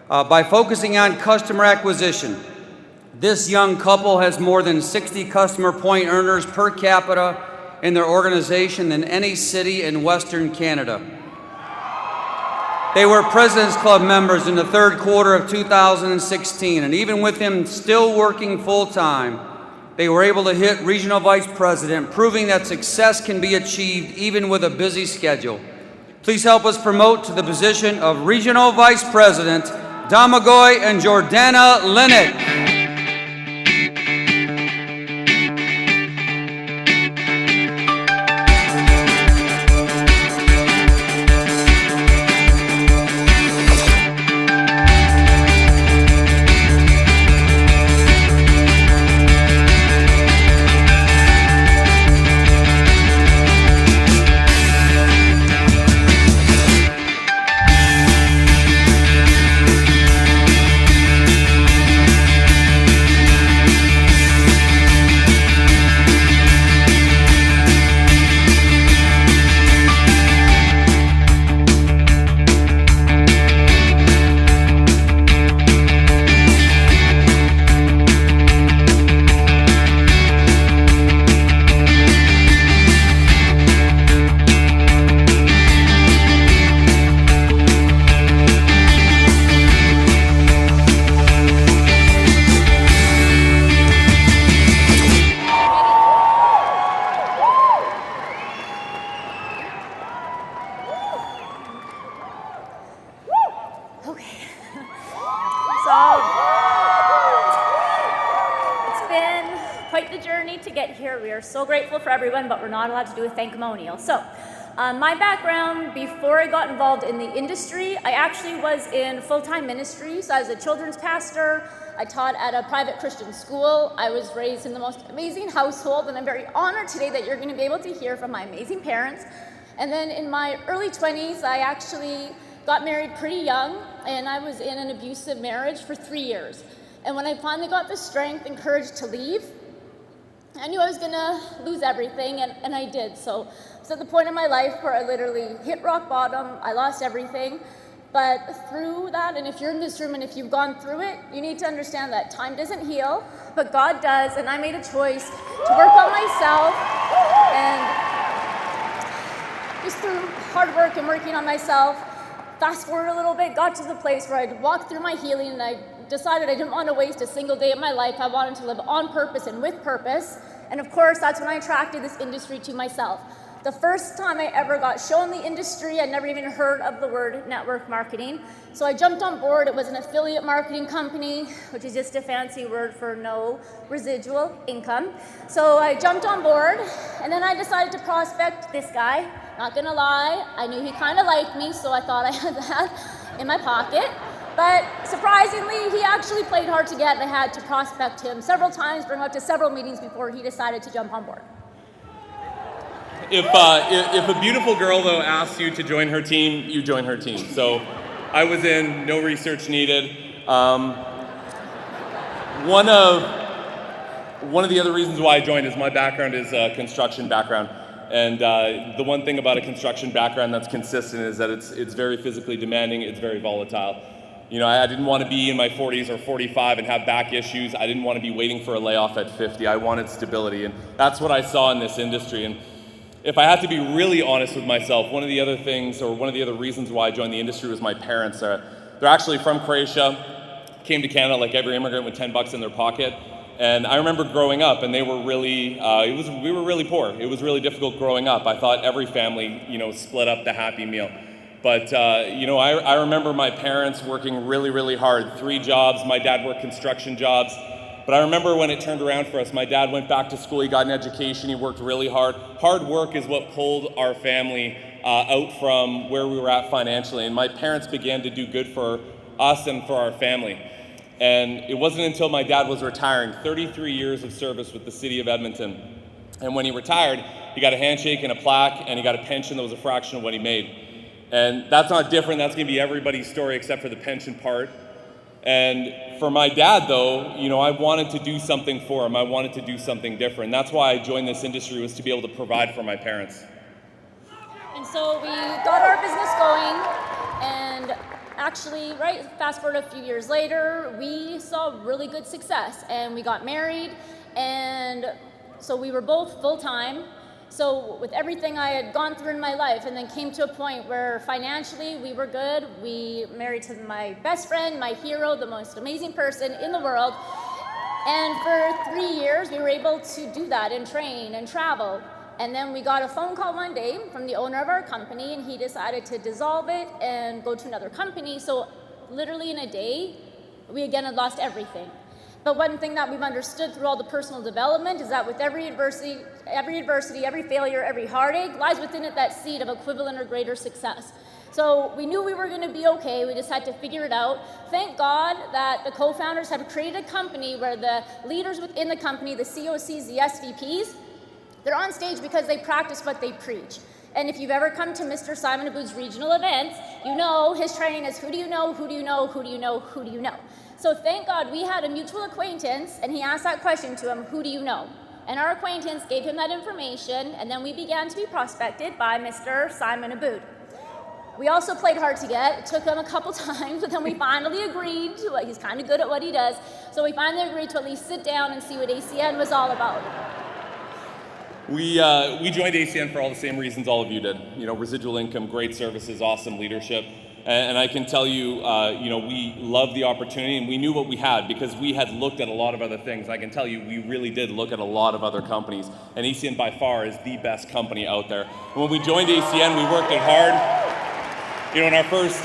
by focusing on customer acquisition. This young couple has more than 60 customer point earners per capita in their organization than any city in Western Canada. They were President's Club members in the third quarter of 2016, and even with him still working full-time, they were able to hit Regional Vice President, proving that success can be achieved even with a busy schedule. Please help us promote to the position of Regional Vice President, Domogaj and Jordanna Linic. To get here. We are so grateful for everyone, but we're not allowed to do a thankmonial. So, my background before I got involved in the industry, I actually was in full-time ministry. So I was a children's pastor. I taught at a private Christian school. I was raised in the most amazing household, and I'm very honored today that you're going to be able to hear from my amazing parents. And then in my early 20s, I actually got married pretty young, and I was in an abusive marriage for 3 years. And when I finally got the strength and courage to leave, I knew I was gonna lose everything, and I did. So I was at the point in my life where I literally hit rock bottom. I lost everything. But through that, and if you're in this room and if you've gone through it, you need to understand that time doesn't heal, but God does. And I made a choice to work on myself, and just through hard work and working on myself, fast forward a little bit, got to the place where I'd walked through my healing, and I decided I didn't want to waste a single day of my life. I wanted to live on purpose and with purpose. And of course, that's when I attracted this industry to myself. The first time I ever got shown the industry, I'd never even heard of the word network marketing. So I jumped on board. It was an affiliate marketing company, which is just a fancy word for no residual income. So I jumped on board, and then I decided to prospect this guy. Not gonna lie, I knew he kind of liked me, so I thought I had that in my pocket. But surprisingly, he actually played hard to get, and I had to prospect him several times, bring him up to several meetings before he decided to jump on board. If a beautiful girl, though, asks you to join her team, you join her team. So I was in, no research needed. One of the other reasons why I joined is my background is a construction background. And the one thing about a construction background that's consistent is that it's very physically demanding, it's very volatile. You know, I didn't want to be in my 40s or 45 and have back issues. I didn't want to be waiting for a layoff at 50. I wanted stability, and that's what I saw in this industry. And if I had to be really honest with myself, one of the other things, or one of the other reasons why I joined the industry was my parents. They're actually from Croatia, came to Canada like every immigrant with $10 in their pocket. And I remember growing up, and they were really, we were really poor. It was really difficult growing up. I thought every family, split up the Happy Meal. But, I remember my parents working really, really hard. 3 jobs. My dad worked construction jobs. But I remember when it turned around for us, my dad went back to school. He got an education. He worked really hard. Hard work is what pulled our family out from where we were at financially. And my parents began to do good for us and for our family. And it wasn't until my dad was retiring, 33 years of service with the city of Edmonton. And when he retired, he got a handshake and a plaque, and he got a pension that was a fraction of what he made. And that's not different. That's going to be everybody's story except for the pension part. And for my dad, though, I wanted to do something for him. I wanted to do something different. That's why I joined this industry, was to be able to provide for my parents. And so we got our business going, and actually, right, fast forward a few years later, we saw really good success and we got married, and so we were both full-time. So with everything I had gone through in my life, and then came to a point where financially we were good. We married to my best friend, my hero, the most amazing person in the world. And for 3 years, we were able to do that and train and travel. And then we got a phone call one day from the owner of our company, and he decided to dissolve it and go to another company. So literally in a day, we again had lost everything. But one thing that we've understood through all the personal development is that with every adversity, every failure, every heartache, lies within it that seed of equivalent or greater success. So we knew we were going to be okay. We just had to figure it out. Thank God that the co-founders have created a company where the leaders within the company, the COCs, the SVPs, they're on stage because they practice what they preach. And if you've ever come to Mr. Simon Aboud's regional events, you know his training is who do you know, who do you know, who do you know, who do you know. So thank God we had a mutual acquaintance, and he asked that question to him, who do you know? And our acquaintance gave him that information, and then we began to be prospected by Mr. Simon Aboud. We also played hard to get. It took him a couple times, but then we finally agreed to it. He's kind of good at what he does. So we finally agreed to at least sit down and see what ACN was all about. We joined ACN for all the same reasons all of you did. You know, residual income, great services, awesome leadership. And I can tell you, you know, we loved the opportunity, and we knew what we had because we had looked at a lot of other things. I can tell you, we really did look at a lot of other companies, and ACN by far is the best company out there. And when we joined ACN, we worked it hard. You know, in our first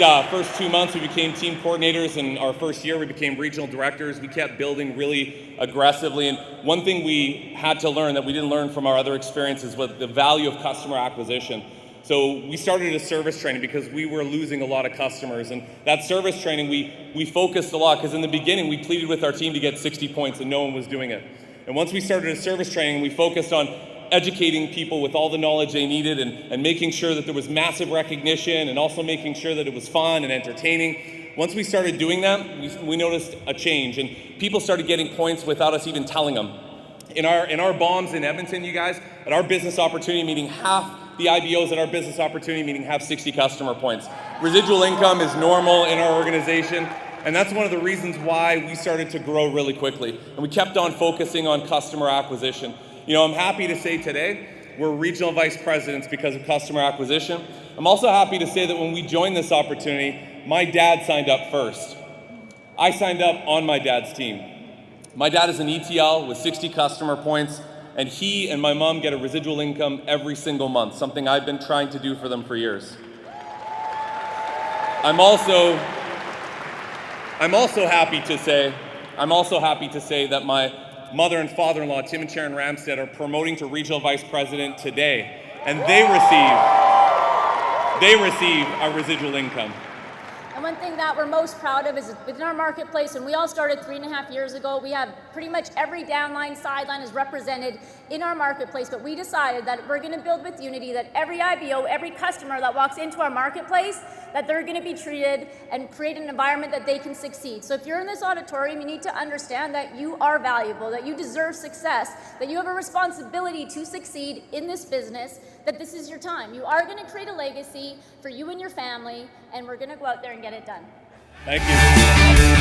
2 months, we became team coordinators, and our first year, we became regional directors. We kept building really aggressively, and one thing we had to learn that we didn't learn from our other experiences was the value of customer acquisition. So we started a service training because we were losing a lot of customers, and that service training, we focused a lot because in the beginning, we pleaded with our team to get 60 points, and no one was doing it. And once we started a service training, we focused on educating people with all the knowledge they needed and making sure that there was massive recognition and also making sure that it was fun and entertaining. Once we started doing that, we noticed a change, and people started getting points without us even telling them. In our bombs in Edmonton, you guys, at our business opportunity meeting, half the IBOs at our business opportunity meeting have 60 customer points. Residual income is normal in our organization, and that's one of the reasons why we started to grow really quickly. And we kept on focusing on customer acquisition. You know, I'm happy to say today, we're regional vice presidents because of customer acquisition. I'm also happy to say that when we joined this opportunity, my dad signed up first. I signed up on my dad's team. My dad is an ETL with 60 customer points, and he and my mom get a residual income every single month, something I've been trying to do for them for years. I'm also happy to say that my mother and father-in-law, Tim and Sharon Ramstead, are promoting to regional vice president today, and they receive a residual income. And one thing that we're most proud of is within our marketplace, and we all started 3.5 years ago, we have pretty much every downline, sideline is represented in our marketplace, but we decided that we're going to build with unity, that every IBO, every customer that walks into our marketplace, that they're going to be treated and create an environment that they can succeed. So if you're in this auditorium, you need to understand that you are valuable, that you deserve success, that you have a responsibility to succeed in this business, that this is your time. You are going to create a legacy for you and your family, and we're going to go out there and get it done. Thank you.